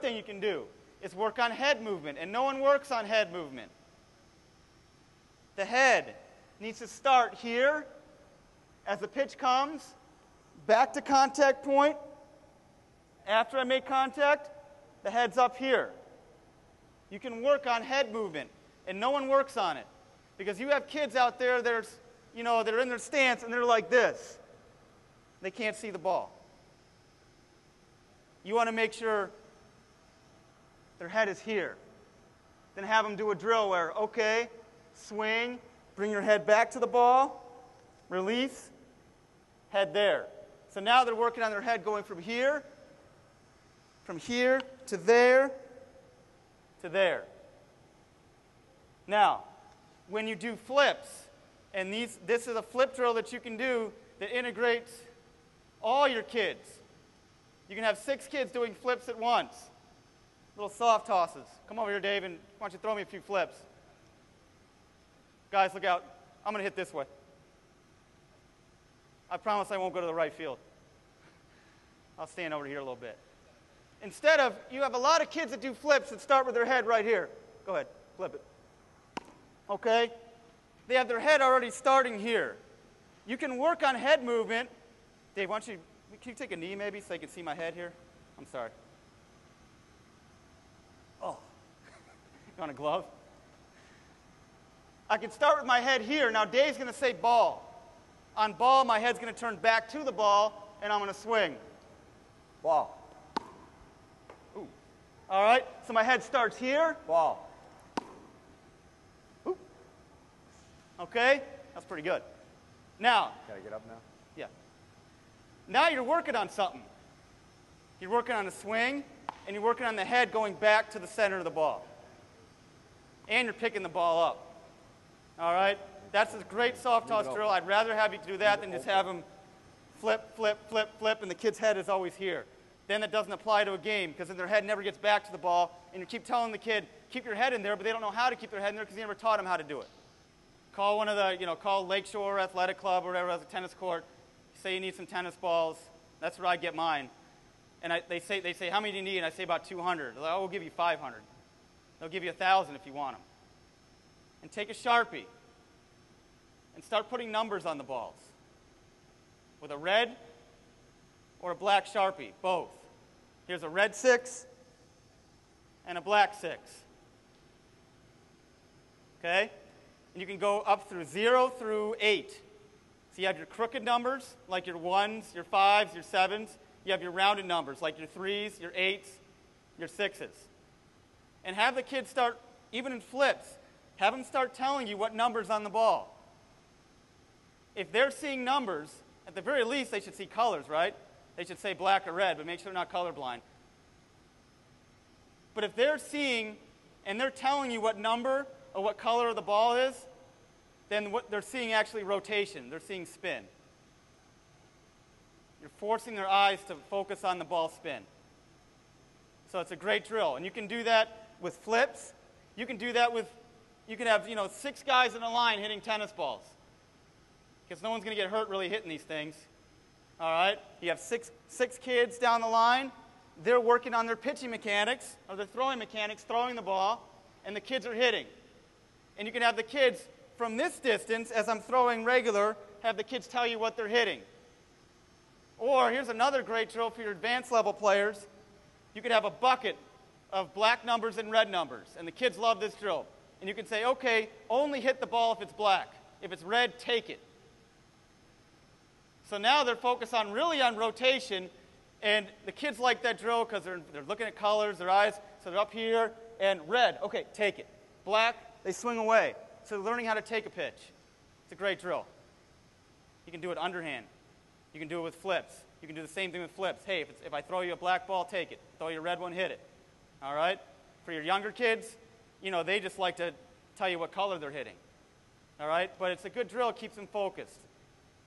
thing you can do is work on head movement, and no one works on head movement. The head needs to start here as the pitch comes, back to contact point. After I make contact, the head's up here. You can work on head movement, and no one works on it. Because you have kids out there that are, they're in their stance and they're like this. They can't see the ball. You want to make sure their head is here. Then have them do a drill where, okay, swing, bring your head back to the ball, release, head there. So now they're working on their head going from here to there, to there. Now, when you do flips, and this is a flip drill that you can do that integrates all your kids. You can have 6 kids doing flips at once. Little soft tosses. Come over here, Dave, and why don't you throw me a few flips? Guys, look out. I'm going to hit this way. I promise I won't go to the right field. I'll stand over here a little bit. Instead of, you have a lot of kids that do flips that start with their head right here. Go ahead, flip it. Okay? They have their head already starting here. You can work on head movement. Dave, can you take a knee maybe so I can see my head here? I'm sorry. Oh. You want a glove? I can start with my head here. Now Dave's going to say ball. On ball, my head's going to turn back to the ball, and I'm going to swing. Ball. Ooh. All right? So my head starts here. Ball. Ooh. Okay? That's pretty good. Now. Got to get up now? Yeah. Now you're working on something. You're working on a swing, and you're working on the head going back to the center of the ball. And you're picking the ball up. All right? That's a great soft toss drill. I'd rather have you do that than just have them flip, flip, flip, flip, and the kid's head is always here. Then that doesn't apply to a game because then their head never gets back to the ball, and you keep telling the kid, keep your head in there, but they don't know how to keep their head in there because you never taught them how to do it. Call one of the, call Lakeshore Athletic Club or whatever has a tennis court. Say you need some tennis balls. That's where I get mine. And they say, how many do you need? And I say about 200. They're like, oh, we'll give you 500. They'll give you 1,000 if you want them. And take a Sharpie and start putting numbers on the balls with a red or a black Sharpie, both. Here's a red 6 and a black 6. Okay? And you can go up through 0 through 8. So you have your crooked numbers, like your 1s, your 5s, your 7s. You have your rounded numbers, like your 3s, your 8s, your 6s. And have the kids start, even in flips, have them start telling you what number's on the ball. If they're seeing numbers, at the very least, they should see colors, right? They should say black or red, but make sure they're not colorblind. But if they're seeing, and they're telling you what number or what color of the ball is, then what they're seeing actually rotation. They're seeing spin. You're forcing their eyes to focus on the ball spin. So it's a great drill. And you can do that with flips. You can do that with, you can have, 6 guys in a line hitting tennis balls. Because no one's going to get hurt really hitting these things. All right? You have six kids down the line. They're working on their pitching mechanics, or their throwing mechanics, throwing the ball, and the kids are hitting. And you can have the kids from this distance, as I'm throwing regular, have the kids tell you what they're hitting. Or here's another great drill for your advanced level players. You could have a bucket of black numbers and red numbers, and the kids love this drill. And you can say, okay, only hit the ball if it's black. If it's red, take it. So now they're focused really on rotation, and the kids like that drill because they're looking at colors, their eyes, so they're up here, and red, okay, take it. Black, they swing away. So they're learning how to take a pitch. It's a great drill. You can do it underhand. You can do it with flips. You can do the same thing with flips. Hey, if I throw you a black ball, take it. Throw you a red one, hit it. All right? For your younger kids, they just like to tell you what color they're hitting. All right? But it's a good drill. It keeps them focused.